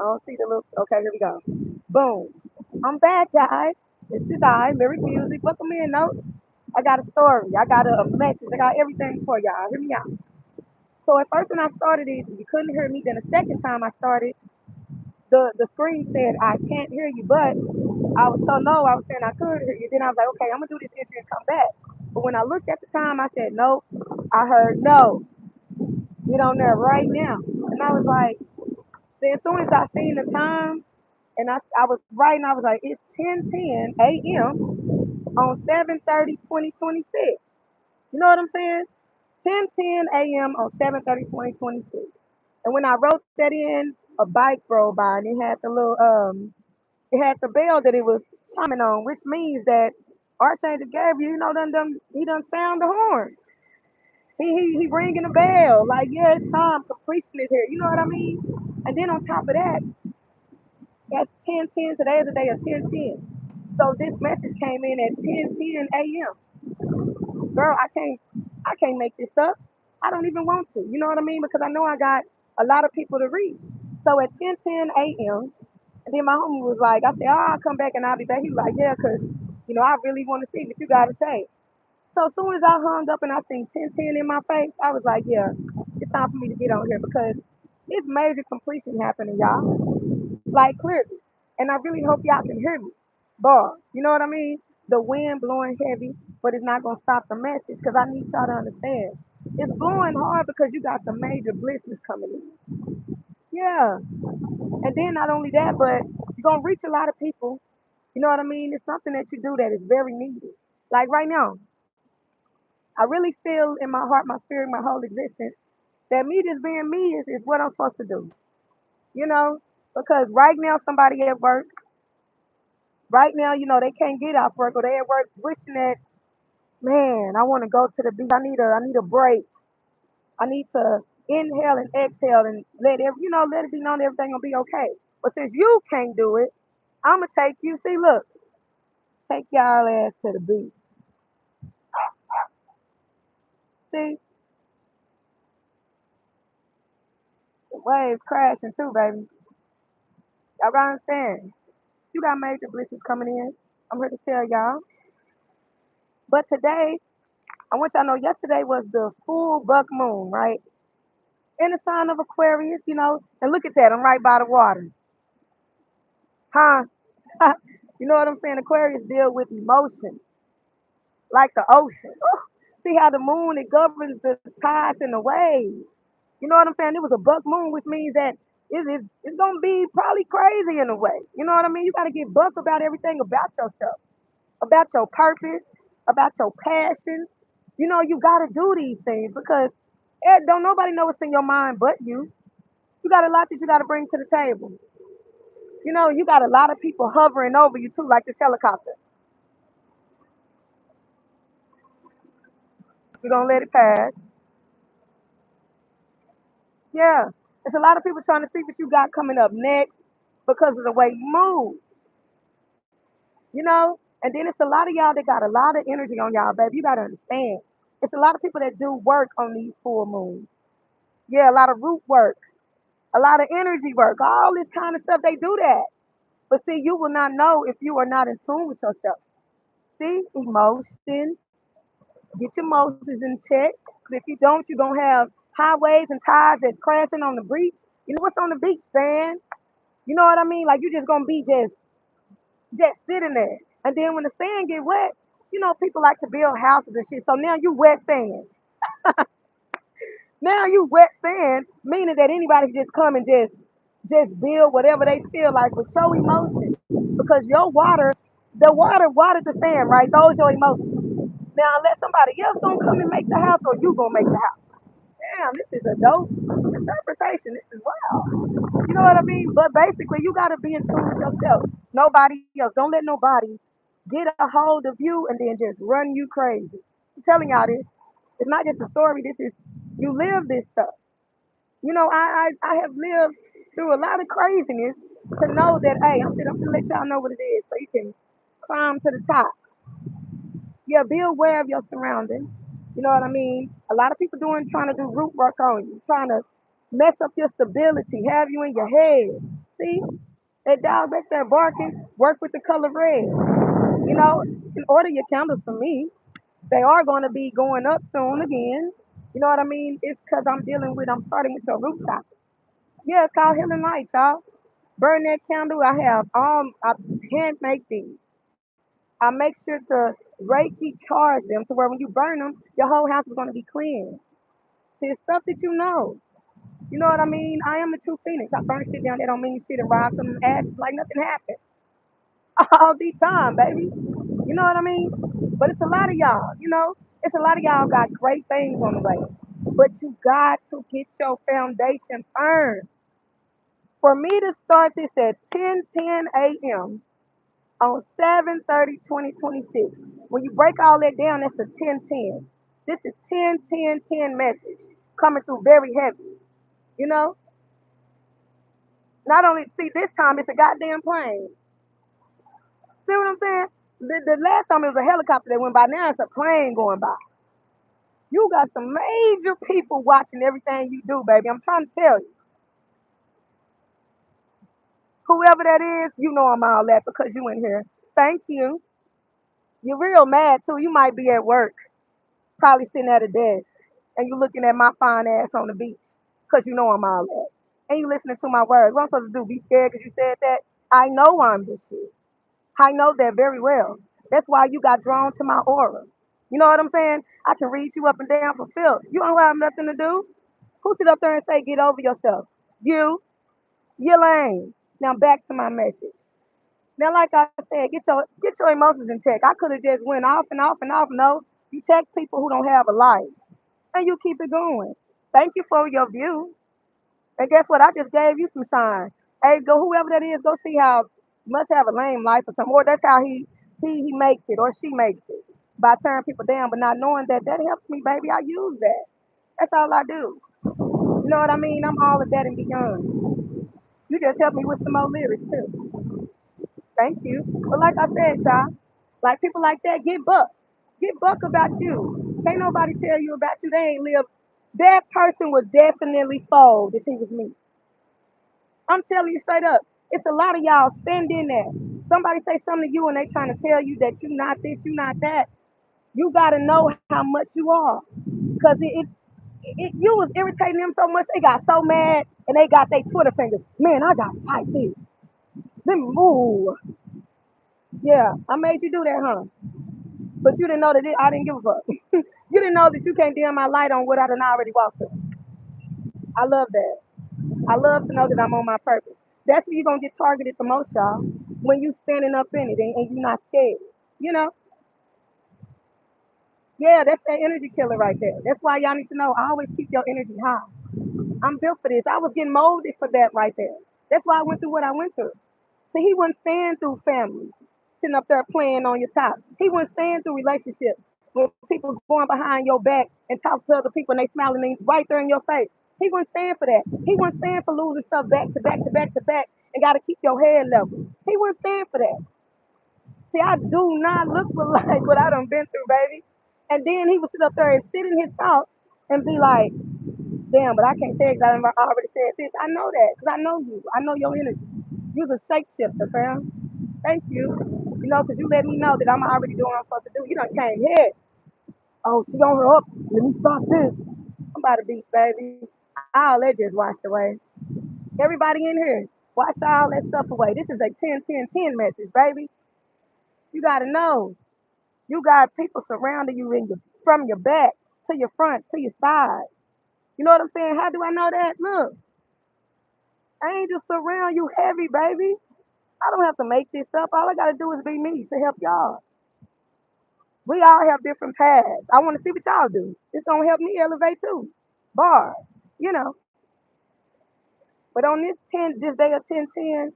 don't see the little. Okay, here we go. Boom. I'm back, guys. This is I, Lyric Music. Welcome in, notes. I got a story. I got a message. I got everything for y'all. Hear me out. So at first when I started it, you couldn't hear me. Then the second time I started, the screen said I can't hear you, but I was so low. I was saying I could hear you. Then I was like, okay, I'm gonna do this entry and come back. But when I looked at the time, I said no. I heard no. Get on there right now. And I was like, then as soon as I seen the time, and I was writing, I was like, it's 10:10 a.m. on 7/30/2026. You know what I'm saying? 10:10 a.m. on 7/30/2026. And when I wrote that in, a bike rolled by and it had the bell that it was chiming on, which means that Archangel Gabriel, he done sound the horn. He ringing a bell like, yeah, it's time. Completion is here. You know what I mean? And then on top of that, that's 10:10. Today is the day of 10:10. So this message came in at 10:10 a.m. Girl, I can't make this up. I don't even want to. You know what I mean? Because I know I got a lot of people to reach. So at 10:10 a.m. and then my homie was like, I said, oh, I'll come back and I'll be back. He was like, yeah, because I really want to see what you got to say. So as soon as I hung up and I seen 10:10 in my face, I was like, yeah, it's time for me to get on here because it's major completion happening, y'all. Like clearly. And I really hope y'all can hear me. Bar. You know what I mean? The wind blowing heavy, but it's not gonna stop the message because I need y'all to understand. It's blowing hard because you got some major blessings coming in. Yeah. And then not only that, but you're gonna reach a lot of people. You know what I mean? It's something that you do that is very needed. Like right now, I really feel in my heart, my spirit, my whole existence that me just being me is what I'm supposed to do. You know? Because right now somebody at work, right now, they can't get off work or they at work wishing that, man, I want to go to the beach. I need a break. I need to inhale and exhale and let it be known that everything gonna be okay. But since you can't do it, I'ma take you. See, look, take y'all ass to the beach. See, the waves crashing too, baby. Y'all gotta understand. You got major blessings coming in. I'm here to tell y'all. But today, I want y'all to know yesterday was the full buck moon, right? In the sign of Aquarius, and look at that, I'm right by the water. Huh? You know what I'm saying? Aquarius deal with emotions, like the ocean. See how the moon it governs the tides and the waves. You know what I'm saying? It was a buck moon, which means that it's gonna be probably crazy in a way. You know what I mean? You gotta get buck about everything about yourself, about your purpose, about your passion. You gotta do these things because don't nobody know what's in your mind but you. You got a lot that you gotta bring to the table. You got a lot of people hovering over you too, like this helicopter. You don't let it pass. Yeah. There's a lot of people trying to see what you got coming up next because of the way you move, you know? And then it's a lot of y'all that got a lot of energy on y'all, baby. You gotta understand. It's a lot of people that do work on these full moons. Yeah, a lot of root work, a lot of energy work, all this kind of stuff. They do that. But see, you will not know if you are not in tune with yourself. See, emotions, get your emotions in check. 'Cause if you don't, you're gonna have highways and tides that's crashing on the beach. You know what's on the beach, sand? You know what I mean? Like you just gonna be just sitting there. And then when the sand get wet, people like to build houses and shit. So now you wet sand. Now you wet sand, meaning that anybody can just come and just build whatever they feel like with your emotions. Because your water, the water watered the sand, right? Those your emotions. Now unless somebody else gonna come and make the house or you gonna make the house. Damn, this is a dope interpretation. This is wow. You know what I mean? But basically, you got to be in tune with yourself. Nobody else. Don't let nobody get a hold of you and then just run you crazy. I'm telling y'all this. It's not just a story. This is you live this stuff. I have lived through a lot of craziness to know that. Hey, I'm gonna let y'all know what it is so you can climb to the top. Yeah, be aware of your surroundings. You know what I mean? A lot of people trying to do root work on you, trying to mess up your stability, have you in your head. see that dog back there barking, work with the color red. You know, and order your candles for me. They are going to be going up soon again. You know what I mean? It's because I'm starting with your rooftop. Yeah, it's called Healing Light, y'all. Burn that candle. I hand make these. I make sure to Reiki charge them to where when you burn them, your whole house is going to be clean. See, it's stuff that you know. You know what I mean? I am the true phoenix. I burn shit down that don't mean shit and rob some ass like nothing happened. All the time, baby. You know what I mean? But it's a lot of y'all, it's a lot of y'all got great things on the way. But you got to get your foundation firm. For me to start this at 10:10 a.m. on 7/30/2026, when you break all that down, that's a 10:10. This is 10:10:10 message coming through very heavy. You know, not only see this time it's a goddamn plane. See what I'm saying? The last time it was a helicopter that went by. Now it's a plane going by. You got some major people watching everything you do, baby. I'm trying to tell you. Whoever that is, you know I'm all that because you in here. Thank you. You're real mad too. You might be at work, probably sitting at a desk, and you looking at my fine ass on the beach because you know I'm all that. And you listening to my words. What I'm supposed to do? Be scared because you said that? I know I'm this shit. I know that very well. That's why you got drawn to my aura. You know what I'm saying? I can read you up and down for Phil. You don't have nothing to do. Who sit up there and say, get over yourself? You lame. Now back to my message. Now, like I said, get your emotions in check. I could have just went off and off and off. No, you text people who don't have a life, and you keep it going. Thank you for your view. And guess what? I just gave you some signs. Hey, go whoever that is, go see how must have a lame life or something. Or that's how he makes it or she makes it by turning people down, but not knowing that that helps me, baby. I use that. That's all I do. You know what I mean? I'm all of that and beyond. You just helped me with some more lyrics too. Thank you. But like I said, y'all, like people like that, get buck. Get buck about you. Can't nobody tell you about you. They ain't live. That person would definitely fold if he was me. I'm telling you straight up. It's a lot of y'all stand in there. Somebody say something to you and they trying to tell you that you not this, you not that. You gotta know how much you are. Cause you was irritating them so much they got so mad and they got their Twitter fingers. Man, I got to type this. Let me move. Yeah, I made you do that, huh? But you didn't know that I didn't give a fuck. You didn't know that you can't dim my light on what I done already walked through. I love that. I love to know that I'm on my purpose. That's where you're gonna get targeted the most, y'all. When you standing up in it and you're not scared. You know? Yeah, that's that energy killer right there. That's why y'all need to know. I always keep your energy high. I'm built for this. I was getting molded for that right there. That's why I went through what I went through. So he wasn't staying through family, sitting up there playing on your top. He wasn't staying through relationships when people going behind your back and talk to other people and they smiling right there in your face. He wasn't staying for that. He wasn't staying for losing stuff back to back to back to back and got to keep your head level. He wasn't staying for that. See, I do not look for like what I done been through, baby. And then he would sit up there and sit in his thoughts and be like, damn, but I can't say it 'cause I already said this. I know that because I know you. I know your energy. You're a shapeshifter, fam. Thank you. You know, because you let me know that I'm already doing what I'm supposed to do. You done came here. Oh, she on her up. Let me stop this. I'm about to beat, baby. All that just washed away. Everybody in here, wash all that stuff away. This is a 10-10-10 message, baby. You got to know. You got people surrounding you from your back to your front to your side. You know what I'm saying? How do I know that? Look, angels surround you heavy, baby. I don't have to make this up. All I got to do is be me to help y'all. We all have different paths. I want to see what y'all do. It's gonna help me elevate too. Bar, you know. But on this day of 10-10,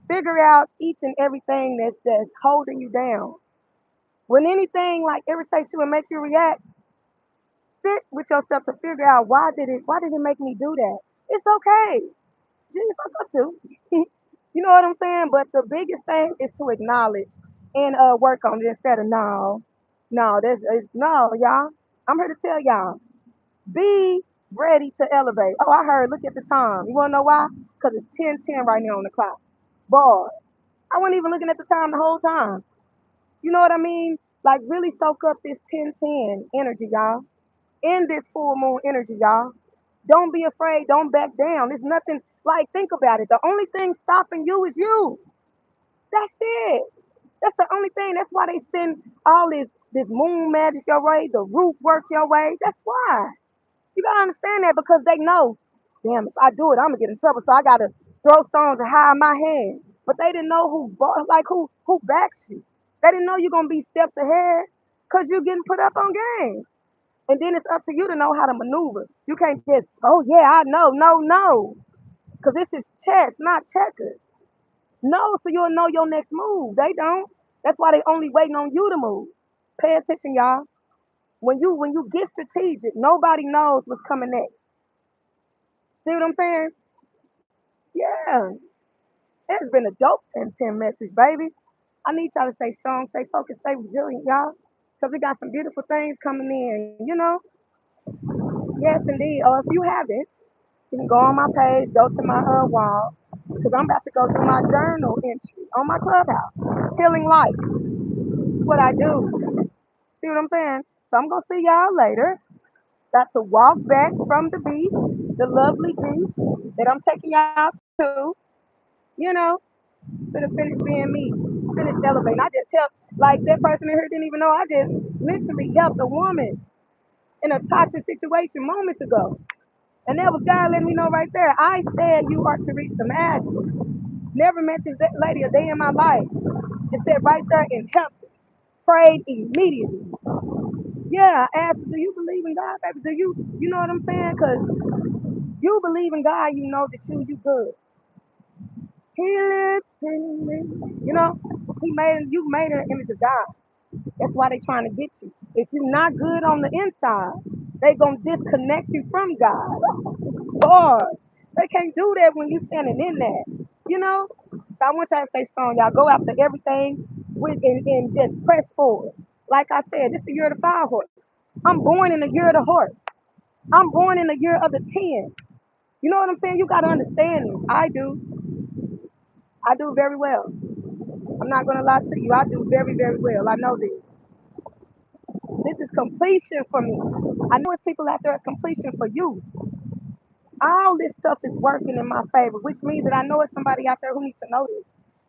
figure out each and everything that's holding you down. When anything like irritates you and makes you react, sit with yourself to figure out why did it make me do that. It's okay. It's okay too. You know what I'm saying? But the biggest thing is to acknowledge and work on it instead of no, no, no, y'all. I'm here to tell y'all. Be ready to elevate. Oh, I heard. Look at the time. You wanna know why? because it's 10:10 right now on the clock. Boy, I wasn't even looking at the time the whole time. You know what I mean? Like really soak up this 10:10 energy, y'all. In this full moon energy, y'all. Don't be afraid. Don't back down. There's nothing like think about it. The only thing stopping you is you. That's it. That's the only thing. That's why they send all this moon magic your way, the roof work your way. That's why. You gotta understand that because they know, damn, if I do it, I'm gonna get in trouble. So I gotta throw stones and hide my hand. But they didn't know who backs you. They didn't know you're gonna be steps ahead because you're getting put up on game. And then it's up to you to know how to maneuver. You can't just, oh yeah, I know, no, no, because this is chess, not checkers. No, so you'll know your next move. They don't. That's why they only waiting on you to move. Pay attention, y'all. When you get strategic, nobody knows what's coming next. See what I'm saying? Yeah. It's been a dope 10-10 message, baby. I need y'all to stay strong, stay focused, stay resilient, y'all. Because we got some beautiful things coming in. Yes, indeed. Or if you haven't, you can go on my page, go to my wall, because I'm about to go through my journal entry on my clubhouse. Healing life. That's what I do. See what I'm saying? So I'm going to see y'all later. Got to walk back from the beach, the lovely beach that I'm taking y'all to, you know, to finish being me, finish elevating. I just helped, like that person in here didn't even know I just literally helped a woman in a toxic situation moments ago. And that was God letting me know right there. I said you are to reach the masses. Never met this lady a day in my life. It said right there and helped her. Prayed immediately. Yeah, I asked, do you believe in God, baby? You know what I'm saying? Because you believe in God, you know that you good. He lives in me. You made an image of God. That's why they trying to get you. If you're not good on the inside, they gonna disconnect you from God. Or they can't do that when you standing in that. You know? So I want y'all to stay strong, y'all. Go after everything and just press forward. Like I said, this is the year of the fire horse. I'm born in the year of the horse. I'm born in the year of the 10. You know what I'm saying? You gotta understand it. I do. I do very well. I'm not gonna lie to you. I do very, very well. I know this. This is completion for me. I know it's people out there it's completion for you. All this stuff is working in my favor, which means that I know it's somebody out there who needs to know this.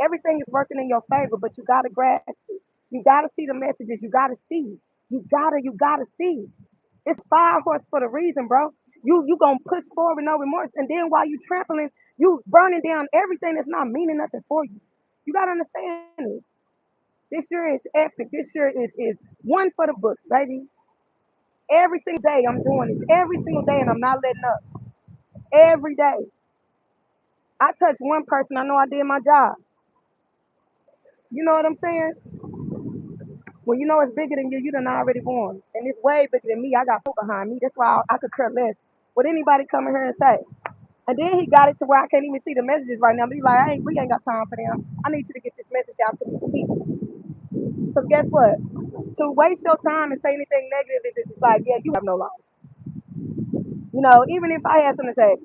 Everything is working in your favor, but you gotta grasp it. You gotta see the messages. You gotta see. You gotta see. It's fire horse for the reason, bro. You gonna push forward with no remorse, and then while you trampling, you burning down everything that's not meaning nothing for you. You gotta understand this. This year is epic. This year is one for the books, baby. Every single day I'm doing this. Every single day, and I'm not letting up. Every day. I touch one person, I know I did my job. You know what I'm saying? When you know it's bigger than you, you done already won. And it's way bigger than me. I got people behind me. That's why I could care less what anybody coming here and say. And then he got it to where I can't even see the messages right now. But he's like, we ain't got time for them. I need you to get this message out to these people. Because guess what? To waste your time and say anything negative is just like, yeah, you have no life. Even if I had something to say,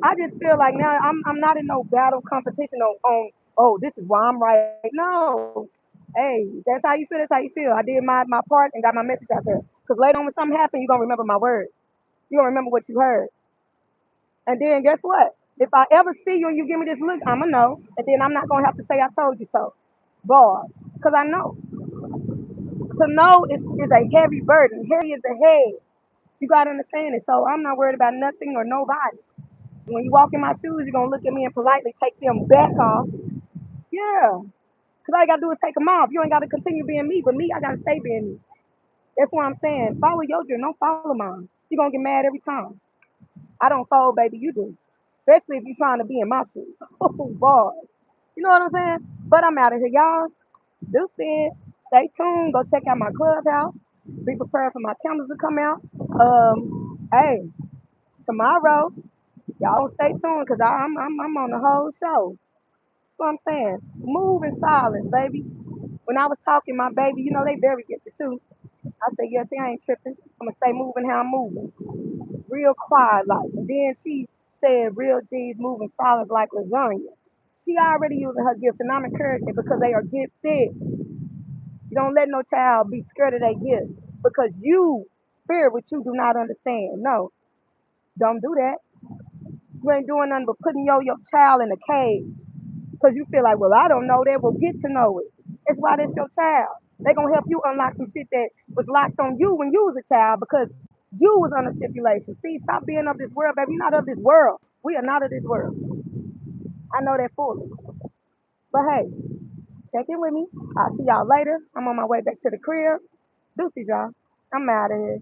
I just feel like now I'm not in no battle competition on oh, this is why I'm right. No. Hey, that's how you feel, that's how you feel. I did my part and got my message out there. Because later on when something happens, you're gonna remember my words. You're gonna remember what you heard. And then guess what? If I ever see you and you give me this look, I'ma know. And then I'm not gonna have to say I told you so. Boy. Because I know. To know is a heavy burden. Heavy is the head. You gotta understand it. So I'm not worried about nothing or nobody. When you walk in my shoes, you're gonna look at me and politely take them back off. Yeah. Cause all you gotta do is take them off. You ain't gotta continue being me, but me, I gotta stay being me. That's what I'm saying. Follow your dream, don't follow mine. You're gonna get mad every time. I don't fold, baby, you do. Especially if you're trying to be in my shoes. Oh boy. You know what I'm saying? But I'm out of here, y'all. Do it. Stay tuned. Go check out my clubhouse. Be prepared for my candles to come out. Hey, tomorrow, y'all stay tuned because I'm on the whole show. That's what I'm saying. Move in silence, baby. When I was talking, my baby, they very gifted too. I said, yes, I ain't tripping. I'm gonna stay moving how I'm moving. Real quiet like. And then said real G's moving solids like lasagna. She already using her gifts, and I'm encouraging it because they are gifted. You don't let no child be scared of their gifts because you fear what you do not understand. No, don't do that. You ain't doing nothing but putting your child in a cage because you feel like, well, I don't know that. Well, get to know it. That's why that's your child. They gonna help you unlock some shit that was locked on you when you was a child because you was under stipulation. See, stop being of this world, baby. You're not of this world. We are not of this world. I know that fully. But hey, check in with me. I'll see y'all later. I'm on my way back to the crib. Deuces, y'all. I'm out of here.